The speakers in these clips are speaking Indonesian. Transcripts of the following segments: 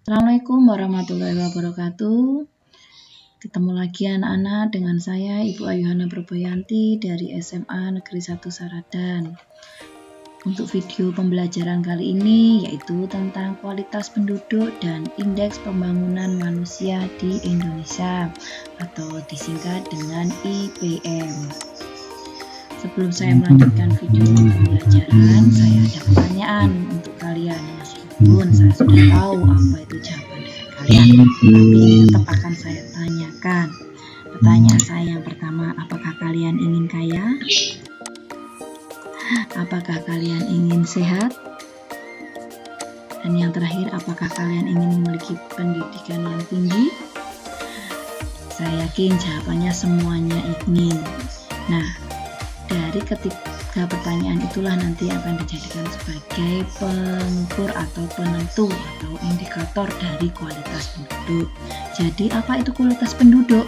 Assalamualaikum warahmatullahi wabarakatuh. Ketemu lagi anak-anak dengan saya Ibu Ayuhana Proboyanti dari SMA Negeri 1 Saradan. Untuk video pembelajaran kali ini yaitu tentang kualitas penduduk dan indeks pembangunan manusia di Indonesia atau disingkat dengan IPM. Sebelum saya melanjutkan video pembelajaran, saya ada pertanyaan untuk kalian. Meskipun saya sudah tahu apa itu jawaban dari kalian, tapi tetap akan saya tanyakan. Pertanyaan saya yang pertama, apakah kalian ingin kaya? Apakah kalian ingin sehat? Dan yang terakhir, apakah kalian ingin memiliki pendidikan yang tinggi? Saya yakin jawabannya semuanya ingin. Nah, dari ketiga pertanyaan itulah nanti akan dijadikan sebagai pengukur atau penentu atau indikator dari kualitas penduduk. Jadi apa itu kualitas penduduk?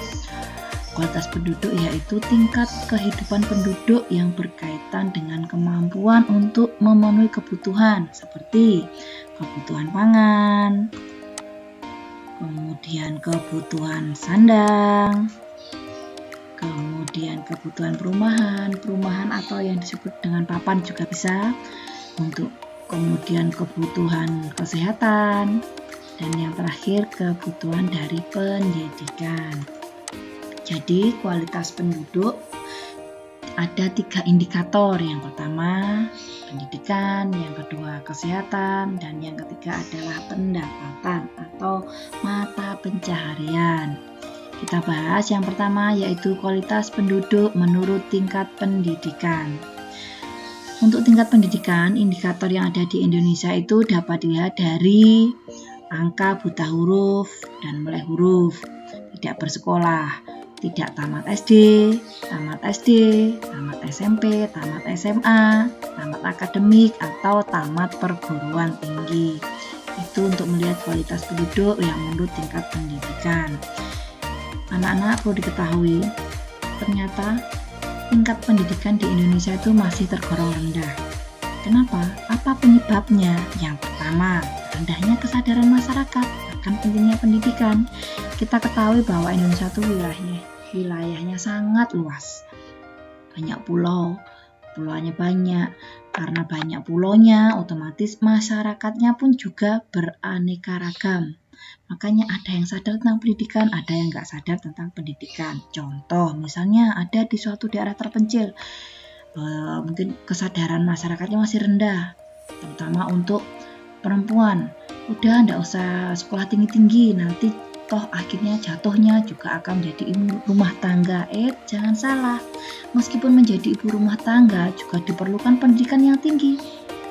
Kualitas penduduk yaitu tingkat kehidupan penduduk yang berkaitan dengan kemampuan untuk memenuhi kebutuhan seperti kebutuhan pangan, kemudian kebutuhan sandang, kemudian kebutuhan perumahan atau yang disebut dengan papan juga bisa, untuk kemudian kebutuhan kesehatan, dan yang terakhir kebutuhan dari pendidikan. Jadi kualitas penduduk ada 3 indikator. Yang pertama pendidikan, yang kedua kesehatan, dan yang ketiga adalah pendapatan atau mata pencaharian. Kita bahas yang pertama yaitu kualitas penduduk menurut tingkat pendidikan. Untuk tingkat pendidikan, indikator yang ada di Indonesia itu dapat dilihat dari angka buta huruf dan melek huruf, tidak bersekolah, tidak tamat SD, tamat SMP, tamat SMA, tamat akademik, atau tamat perguruan tinggi. Itu untuk melihat kualitas penduduk yang menurut tingkat pendidikan. Anak-anak perlu diketahui, ternyata tingkat pendidikan di Indonesia itu masih tergolong rendah. Kenapa? Apa penyebabnya? Yang pertama, rendahnya kesadaran masyarakat akan pentingnya pendidikan. Kita ketahui bahwa Indonesia itu wilayahnya sangat luas. Banyak pulau, pulaunya banyak. Karena banyak pulaunya, otomatis masyarakatnya pun juga beraneka ragam. Makanya ada yang sadar tentang pendidikan, ada yang nggak sadar tentang pendidikan. Contoh, misalnya ada di suatu daerah terpencil, mungkin kesadaran masyarakatnya masih rendah, terutama untuk perempuan. Udah nggak usah sekolah tinggi-tinggi, nanti toh akhirnya jatuhnya juga akan menjadi ibu rumah tangga. Jangan salah, meskipun menjadi ibu rumah tangga juga diperlukan pendidikan yang tinggi.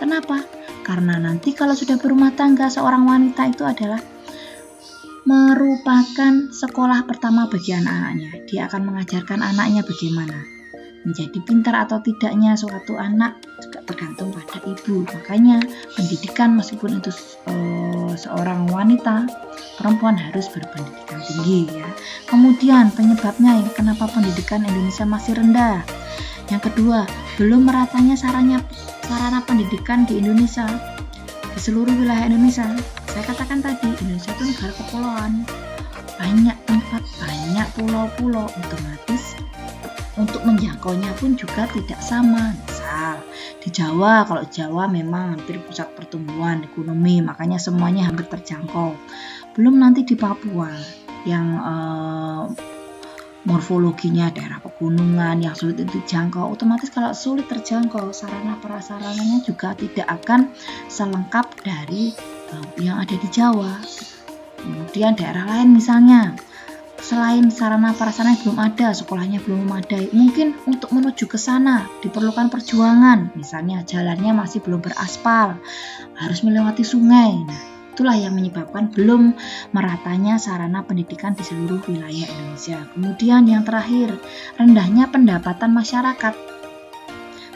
Kenapa? Karena nanti kalau sudah berumah tangga, seorang wanita itu adalah merupakan sekolah pertama bagi anak-anaknya. Dia akan mengajarkan anaknya bagaimana menjadi pintar atau tidaknya suatu anak juga tergantung pada ibu. Makanya pendidikan meskipun itu seorang wanita, perempuan harus berpendidikan tinggi ya. Kemudian penyebabnya kenapa pendidikan Indonesia masih rendah. Yang kedua, belum meratanya sarana pendidikan di Indonesia, di seluruh wilayah Indonesia. Saya katakan tadi, Indonesia itu negara kepulauan, banyak tempat, banyak pulau-pulau, otomatis untuk menjangkaunya pun juga tidak sama. Misal di Jawa, kalau Jawa memang hampir pusat pertumbuhan ekonomi, makanya semuanya hampir terjangkau. Belum nanti di Papua yang morfologinya daerah pegunungan yang sulit dijangkau, otomatis kalau sulit terjangkau, sarana prasarananya juga tidak akan selengkap dari yang ada di Jawa. Kemudian daerah lain misalnya, selain sarana prasarana belum ada, sekolahnya belum memadai, mungkin untuk menuju ke sana diperlukan perjuangan. Misalnya jalannya masih belum beraspal, harus melewati sungai. Nah, itulah yang menyebabkan belum meratanya sarana pendidikan di seluruh wilayah Indonesia. Kemudian yang terakhir, rendahnya pendapatan masyarakat.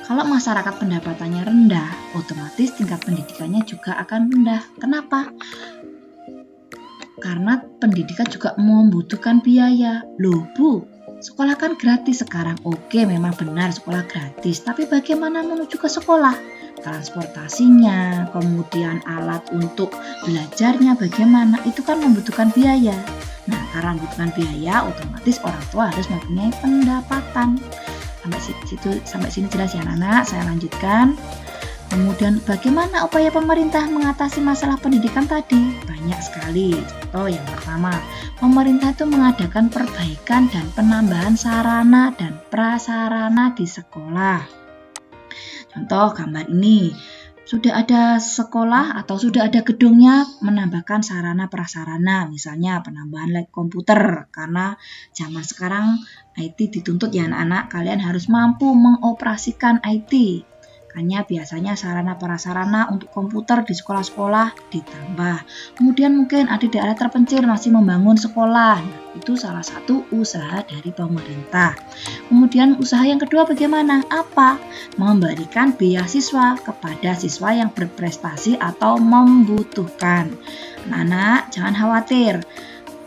Kalau masyarakat pendapatannya rendah, otomatis tingkat pendidikannya juga akan rendah. Kenapa? Karena pendidikan juga membutuhkan biaya. Loh Bu, Sekolah kan gratis sekarang. Oke, memang benar sekolah gratis, tapi bagaimana menuju ke sekolah? Transportasinya, kemudian alat untuk belajarnya bagaimana? Itu kan membutuhkan biaya. Nah, karena membutuhkan biaya, otomatis orang tua harus mempunyai pendapatan. Sampai sini jelas ya anak-anak, saya lanjutkan. Kemudian bagaimana upaya pemerintah mengatasi masalah pendidikan tadi? Banyak sekali. Contoh yang pertama, pemerintah itu mengadakan perbaikan dan penambahan sarana dan prasarana di sekolah. Contoh gambar ini, sudah ada sekolah atau sudah ada gedungnya menambahkan sarana prasarana, misalnya penambahan lab komputer, karena zaman sekarang IT dituntut ya anak-anak, kalian harus mampu mengoperasikan IT. Makanya biasanya sarana prasarana untuk komputer di sekolah-sekolah ditambah. Kemudian mungkin ada di daerah terpencil masih membangun sekolah. Nah, itu salah satu usaha dari pemerintah. Kemudian usaha yang kedua bagaimana? Apa? Memberikan beasiswa kepada siswa yang berprestasi atau membutuhkan. Anak-anak jangan khawatir.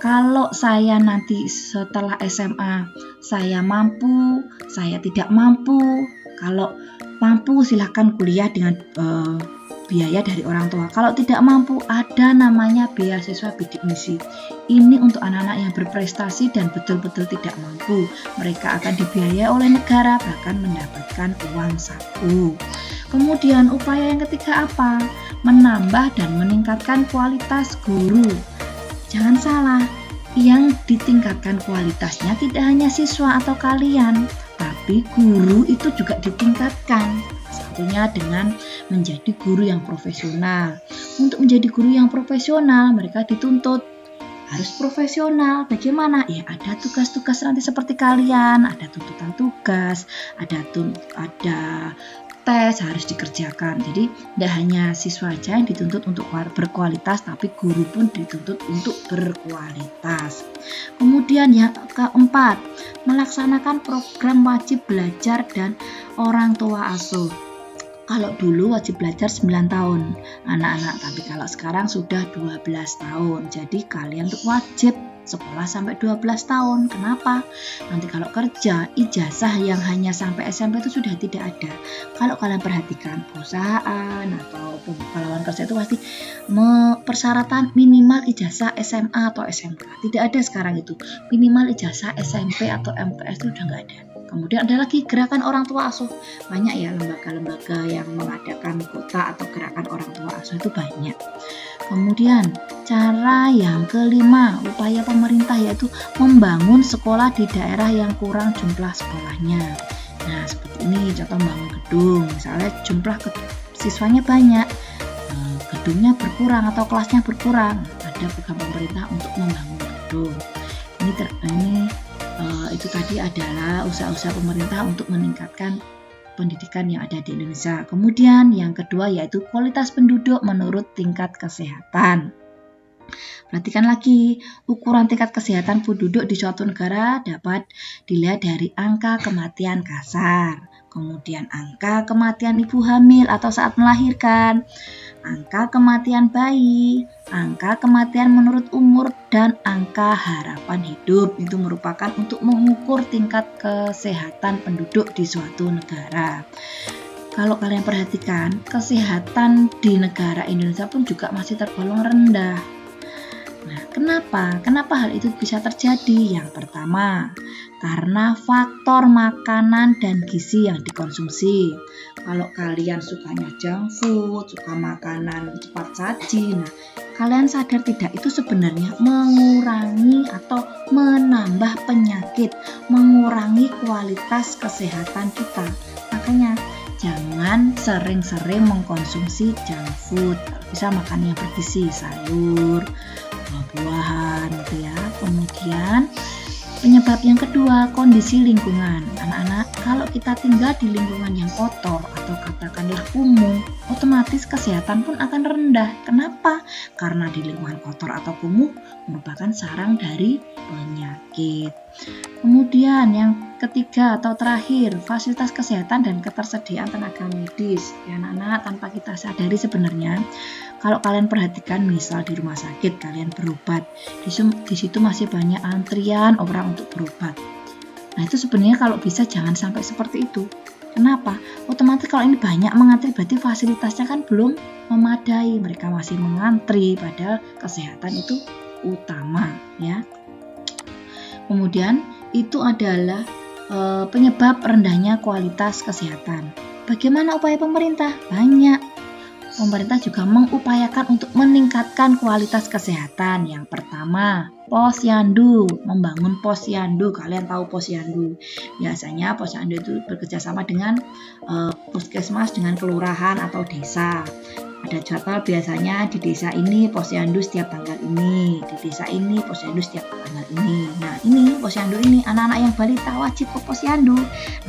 Kalau saya nanti setelah SMA, saya mampu, saya tidak mampu. Kalau mampu silahkan kuliah dengan biaya dari orang tua. Kalau tidak mampu, ada namanya beasiswa bidik misi. Ini untuk anak-anak yang berprestasi dan betul-betul tidak mampu. Mereka akan dibiayai oleh negara, bahkan mendapatkan uang saku. Kemudian upaya yang ketiga apa? Menambah dan meningkatkan kualitas guru. Jangan salah, yang ditingkatkan kualitasnya tidak hanya siswa atau kalian, tapi guru itu juga ditingkatkan. Satunya dengan menjadi guru yang profesional. Untuk menjadi guru yang profesional, mereka dituntut harus profesional. Bagaimana? Ya ada tugas-tugas nanti seperti kalian, ada tuntutan tugas, ada tes harus dikerjakan. Jadi tidak hanya siswa aja yang dituntut untuk berkualitas, tapi guru pun dituntut untuk berkualitas. Kemudian yang keempat, melaksanakan program wajib belajar dan orang tua asuh. Kalau dulu wajib belajar 9 tahun anak-anak, tapi kalau sekarang sudah 12 tahun. Jadi kalian tuh wajib sekolah sampai 12 tahun. Kenapa? Nanti kalau kerja, ijazah yang hanya sampai SMP itu sudah tidak ada. Kalau kalian perhatikan perusahaan atau pembukaan kerja itu pasti persyaratan minimal ijazah SMA atau SMK. Tidak ada sekarang itu. Minimal ijazah SMP atau MTS itu udah nggak ada. Kemudian ada lagi gerakan orang tua asuh. Banyak ya lembaga-lembaga yang mengadakan kota atau gerakan orang tua asuh itu banyak. Kemudian cara yang kelima, upaya pemerintah yaitu membangun sekolah di daerah yang kurang jumlah sekolahnya. Nah seperti ini contoh membangun gedung, misalnya jumlah siswanya banyak, gedungnya berkurang atau kelasnya berkurang, ada program pemerintah untuk membangun gedung. Itu tadi adalah usaha-usaha pemerintah untuk meningkatkan pendidikan yang ada di Indonesia. Kemudian yang kedua yaitu kualitas penduduk menurut tingkat kesehatan. Perhatikan lagi, ukuran tingkat kesehatan penduduk di suatu negara dapat dilihat dari angka kematian kasar, kemudian angka kematian ibu hamil atau saat melahirkan, angka kematian bayi, angka kematian menurut umur, dan angka harapan hidup. Itu merupakan untuk mengukur tingkat kesehatan penduduk di suatu negara. Kalau kalian perhatikan, kesehatan di negara Indonesia pun juga masih tergolong rendah. Nah, kenapa hal itu bisa terjadi? Yang pertama, karena faktor makanan dan gizi yang dikonsumsi. Kalau kalian sukanya junk food, suka makanan cepat saji, nah kalian sadar tidak itu sebenarnya mengurangi atau menambah penyakit, mengurangi kualitas kesehatan kita. Makanya jangan sering-sering mengkonsumsi junk food. Bisa makan yang bergizi, sayur, buah-buahan gitu ya. Kemudian penyebab yang kedua, kondisi lingkungan. Anak-anak, kalau kita tinggal di lingkungan yang kotor atau katakanlah kumuh, otomatis kesehatan pun akan rendah. Kenapa? Karena di lingkungan kotor atau kumuh merupakan sarang dari penyakit. Kemudian yang ketiga atau terakhir, fasilitas kesehatan dan ketersediaan tenaga medis. Ya anak-anak, tanpa kita sadari sebenarnya, kalau kalian perhatikan misal di rumah sakit kalian berobat, di situ masih banyak antrian orang untuk berobat. Nah, itu sebenarnya kalau bisa jangan sampai seperti itu. Kenapa? Otomatis kalau ini banyak mengantri berarti fasilitasnya kan belum memadai. Mereka masih mengantri, padahal kesehatan itu utama, ya. Kemudian itu adalah penyebab rendahnya kualitas kesehatan. Bagaimana upaya pemerintah? Banyak. Pemerintah juga mengupayakan untuk meningkatkan kualitas kesehatan. Yang pertama, posyandu, membangun posyandu. Kalian tahu posyandu? Biasanya posyandu itu bekerja sama dengan puskesmas, dengan kelurahan atau desa. Ada jadwal biasanya di desa ini posyandu setiap tanggal ini, di desa ini posyandu setiap tanggal ini. Nah, ini posyandu ini anak-anak yang balita wajib ke posyandu.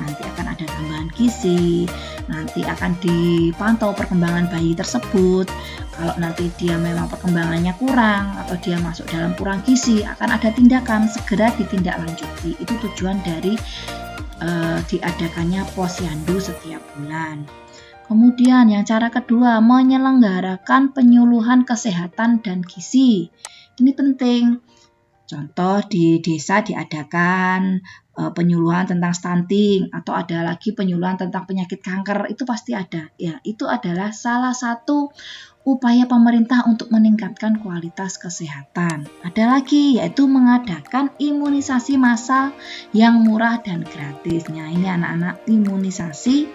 Nanti akan ada tambahan gizi, nanti akan dipantau perkembangan bayi tersebut. Kalau nanti dia memang perkembangannya kurang atau dia masuk dalam kurang gizi, akan ada tindakan, segera ditindaklanjuti. Itu tujuan dari diadakannya posyandu setiap bulan. Kemudian yang cara kedua, menyelenggarakan penyuluhan kesehatan dan gizi. Ini penting. Contoh di desa diadakan penyuluhan tentang stunting atau ada lagi penyuluhan tentang penyakit kanker, itu pasti ada. Ya, itu adalah salah satu upaya pemerintah untuk meningkatkan kualitas kesehatan. Ada lagi yaitu mengadakan imunisasi massal yang murah dan gratis. Nah, ini anak-anak imunisasi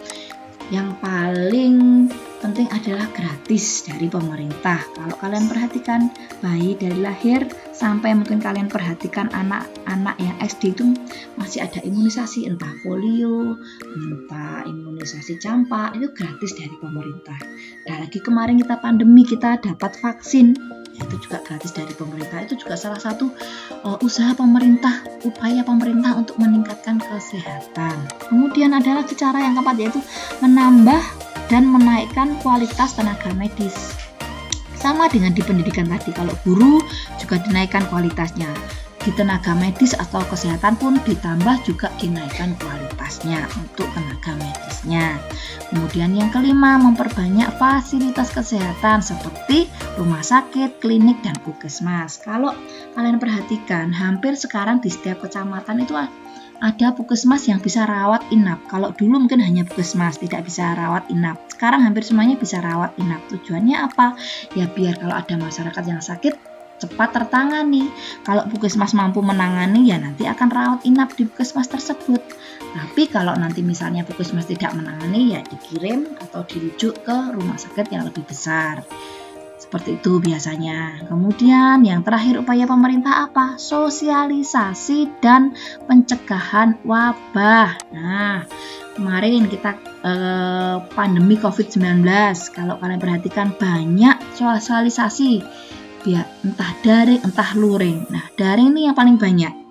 yang paling penting adalah gratis dari pemerintah. Kalau kalian perhatikan bayi dari lahir sampai mungkin kalian perhatikan anak-anak yang SD itu masih ada imunisasi, entah polio, entah imunisasi campak, itu gratis dari pemerintah. Dan lagi kemarin kita pandemi, kita dapat vaksin, itu juga gratis dari pemerintah. Itu juga salah satu usaha pemerintah, upaya pemerintah untuk meningkatkan kesehatan. Kemudian ada lagi cara yang keempat, yaitu menambah dan menaikkan kualitas tenaga medis. Sama dengan di pendidikan tadi, kalau guru juga dinaikkan kualitasnya. Di tenaga medis atau kesehatan pun ditambah juga dinaikkan kualitasnya untuk tenaga medisnya. Kemudian yang kelima, memperbanyak fasilitas kesehatan seperti rumah sakit, klinik, dan puskesmas. Kalau kalian perhatikan, hampir sekarang di setiap kecamatan itu ada puskesmas yang bisa rawat inap. Kalau dulu mungkin hanya puskesmas, tidak bisa rawat inap. Sekarang hampir semuanya bisa rawat inap. Tujuannya apa? Ya biar kalau ada masyarakat yang sakit cepat tertangani. Kalau puskesmas mampu menangani, ya nanti akan rawat inap di puskesmas tersebut. Tapi kalau nanti misalnya puskesmas tidak menangani, ya dikirim atau dirujuk ke rumah sakit yang lebih besar. Seperti itu biasanya. Kemudian yang terakhir, upaya pemerintah apa? Sosialisasi dan pencegahan wabah. Nah, kemarin kita pandemi COVID-19, kalau kalian perhatikan banyak sosialisasi, ya entah daring entah luring. Nah, daring ini yang paling banyak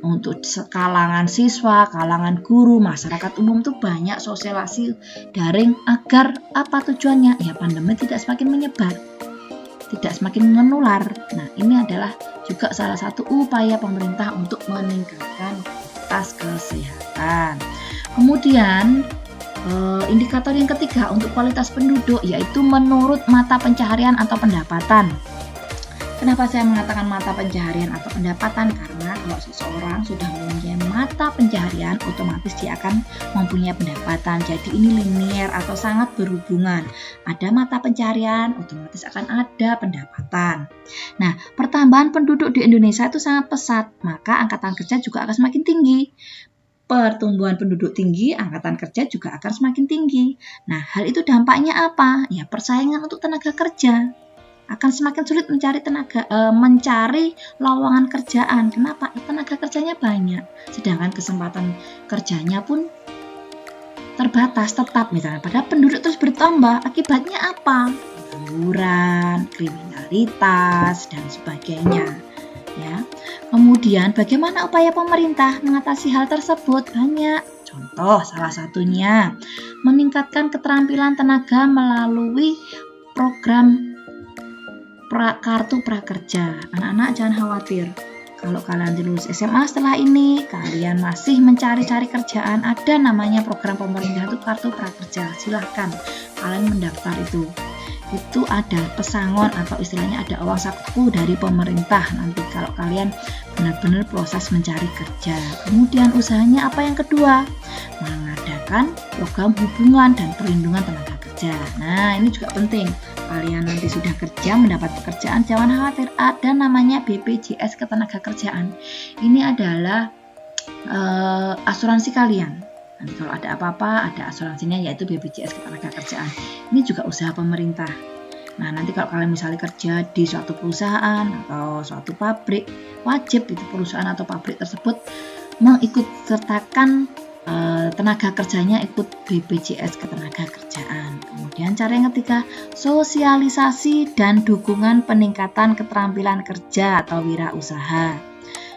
untuk kalangan siswa, kalangan guru, masyarakat umum tuh banyak sosialisasi daring agar apa tujuannya? Ya pandemi tidak semakin menyebar, tidak semakin menular. Nah, ini adalah juga salah satu upaya pemerintah untuk meningkatkan kualitas kesehatan. Kemudian indikator yang ketiga untuk kualitas penduduk yaitu menurut mata pencaharian atau pendapatan. Kenapa saya mengatakan mata pencaharian atau pendapatan? Karena kalau seseorang sudah mempunyai mata pencaharian, otomatis dia akan mempunyai pendapatan. Jadi ini linear atau sangat berhubungan. Ada mata pencaharian, otomatis akan ada pendapatan. Nah, pertambahan penduduk di Indonesia itu sangat pesat, maka angkatan kerja juga akan semakin tinggi. Pertumbuhan penduduk tinggi, angkatan kerja juga akan semakin tinggi. Nah, hal itu dampaknya apa? Ya, persaingan untuk tenaga kerja akan semakin sulit mencari lowongan kerjaan. Kenapa? Tenaga kerjanya banyak, sedangkan kesempatan kerjanya pun terbatas tetap misalnya. Padahal penduduk terus bertambah, akibatnya apa? Pengangguran, kriminalitas, dan sebagainya. Ya. Kemudian bagaimana upaya pemerintah mengatasi hal tersebut? Banyak. Contoh salah satunya meningkatkan keterampilan tenaga melalui program kartu prakerja. Anak-anak jangan khawatir. Kalau kalian lulus SMA setelah ini, kalian masih mencari-cari kerjaan, ada namanya program pemerintah itu kartu prakerja. Silahkan kalian mendaftar itu. itu ada pesangon atau istilahnya ada uang saku dari pemerintah nanti kalau kalian benar-benar proses mencari kerja. Kemudian usahanya apa yang kedua? Mengadakan program hubungan dan perlindungan tenaga kerja. Nah, ini juga penting. Kalian nanti sudah kerja, mendapat pekerjaan, jangan khawatir, ada namanya BPJS Ketenagakerjaan. Ini adalah asuransi kalian. Nanti kalau ada apa-apa, ada asuransinya yaitu BPJS Ketenagakerjaan. Ini juga usaha pemerintah. Nah, nanti kalau kalian misalnya kerja di suatu perusahaan atau suatu pabrik, wajib itu perusahaan atau pabrik tersebut mengikut sertakan tenaga kerjanya ikut BPJS Ketenagakerjaan. Kemudian cara yang ketiga, sosialisasi dan dukungan peningkatan keterampilan kerja atau wirausaha.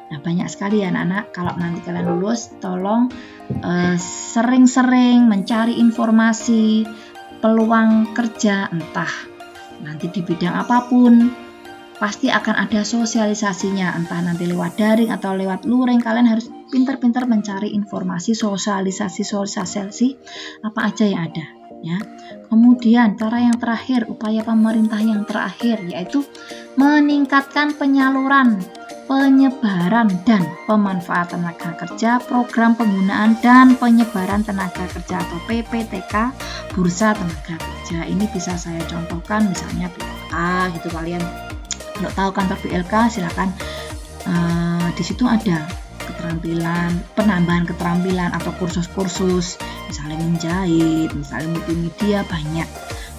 Nah, banyak sekali ya anak-anak, kalau nanti kalian lulus, tolong sering-sering mencari informasi peluang kerja, entah nanti di bidang apapun, pasti akan ada sosialisasinya, entah nanti lewat daring atau lewat luring. Kalian harus pintar-pintar mencari informasi, sosialisasi apa aja yang ada ya. Kemudian cara yang terakhir, upaya pemerintah yang terakhir yaitu meningkatkan penyaluran, penyebaran dan pemanfaatan tenaga kerja, program penggunaan dan penyebaran tenaga kerja atau PPTK, bursa tenaga kerja. Ini bisa saya contohkan misalnya BLK gitu. Kalian kalau tahu kantor BLK silakan di situ ada keterampilan, penambahan keterampilan atau kursus-kursus, misalnya menjahit, misalnya multimedia, banyak.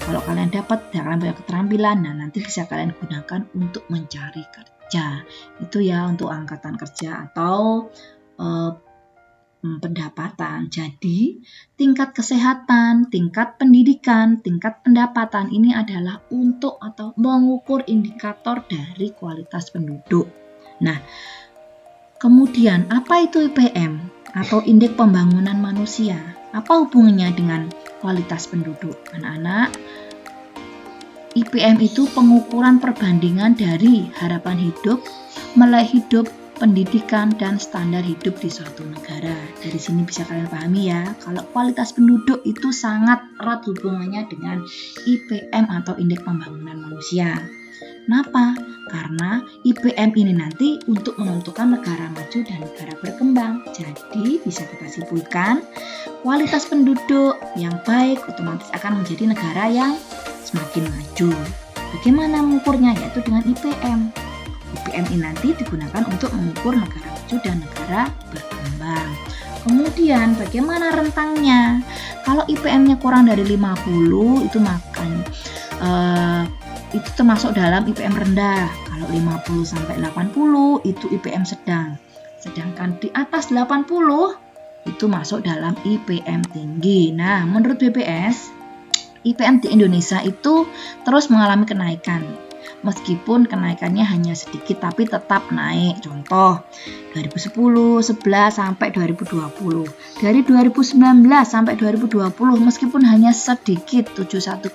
Kalau kalian dapat, kalian punya keterampilan, nah nanti bisa kalian gunakan untuk mencari kerja. Itu ya untuk angkatan kerja atau pendapatan. Jadi tingkat kesehatan, tingkat pendidikan, tingkat pendapatan ini adalah untuk atau mengukur indikator dari kualitas penduduk. Nah, kemudian apa itu IPM atau Indeks Pembangunan Manusia? Apa hubungannya dengan kualitas penduduk? Anak-anak, IPM itu pengukuran perbandingan dari harapan hidup, nilai hidup, pendidikan, dan standar hidup di suatu negara. Dari sini bisa kalian pahami ya, kalau kualitas penduduk itu sangat erat hubungannya dengan IPM atau Indeks Pembangunan Manusia. Kenapa? Karena IPM ini nanti untuk menentukan negara maju dan negara berkembang. Jadi bisa kita simpulkan, kualitas penduduk yang baik otomatis akan menjadi negara yang semakin maju. Bagaimana mengukurnya? Yaitu dengan IPM. IPM ini nanti digunakan untuk mengukur negara maju dan negara berkembang. Kemudian bagaimana rentangnya? Kalau IPM-nya kurang dari 50 itu itu termasuk dalam IPM rendah. Kalau 50 sampai 80 itu IPM sedang. Sedangkan di atas 80 itu masuk dalam IPM tinggi. Nah, menurut BPS, IPM di Indonesia itu terus mengalami kenaikan. Meskipun kenaikannya hanya sedikit tapi tetap naik. Contoh 2010, 11 sampai 2020. Dari 2019 sampai 2020 meskipun hanya sedikit 71,92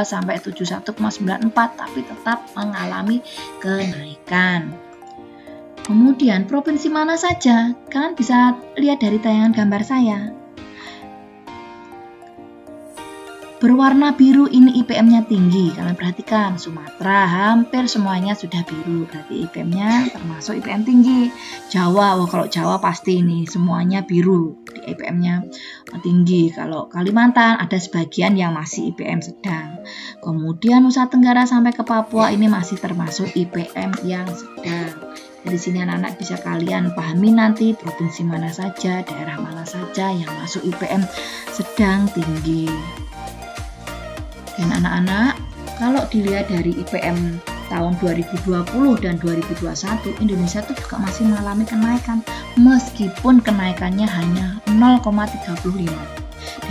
sampai 71,94 tapi tetap mengalami kenaikan. Kemudian provinsi mana saja? Kalian bisa lihat dari tayangan gambar saya. Berwarna biru ini IPM-nya tinggi. Kalian perhatikan, Sumatera hampir semuanya sudah biru. Berarti IPM-nya termasuk IPM tinggi. Jawa, kalau Jawa pasti ini semuanya biru. Di IPM-nya tinggi. Kalau Kalimantan ada sebagian yang masih IPM sedang. Kemudian Nusa Tenggara sampai ke Papua ini masih termasuk IPM yang sedang. Dari sini anak-anak bisa kalian pahami nanti provinsi mana saja, daerah mana saja yang masuk IPM sedang tinggi. Dan anak-anak, kalau dilihat dari IPM tahun 2020 dan 2021, Indonesia itu juga masih mengalami kenaikan meskipun kenaikannya hanya 0,35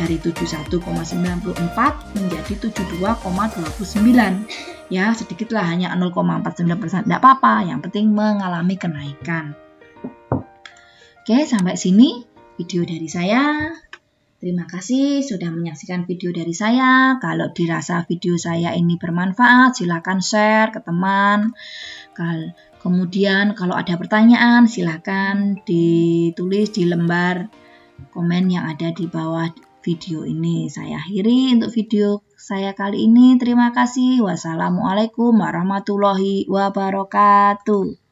dari 71,94 menjadi 72,29. Ya, sedikitlah hanya 0,49%. Tidak apa-apa, yang penting mengalami kenaikan. Oke, sampai sini video dari saya. Terima kasih sudah menyaksikan video dari saya. Kalau dirasa video saya ini bermanfaat, silakan share ke teman. Kemudian kalau ada pertanyaan, silakan ditulis di lembar komen yang ada di bawah video ini. Saya akhiri untuk video saya kali ini. Terima kasih. Wassalamualaikum warahmatullahi wabarakatuh.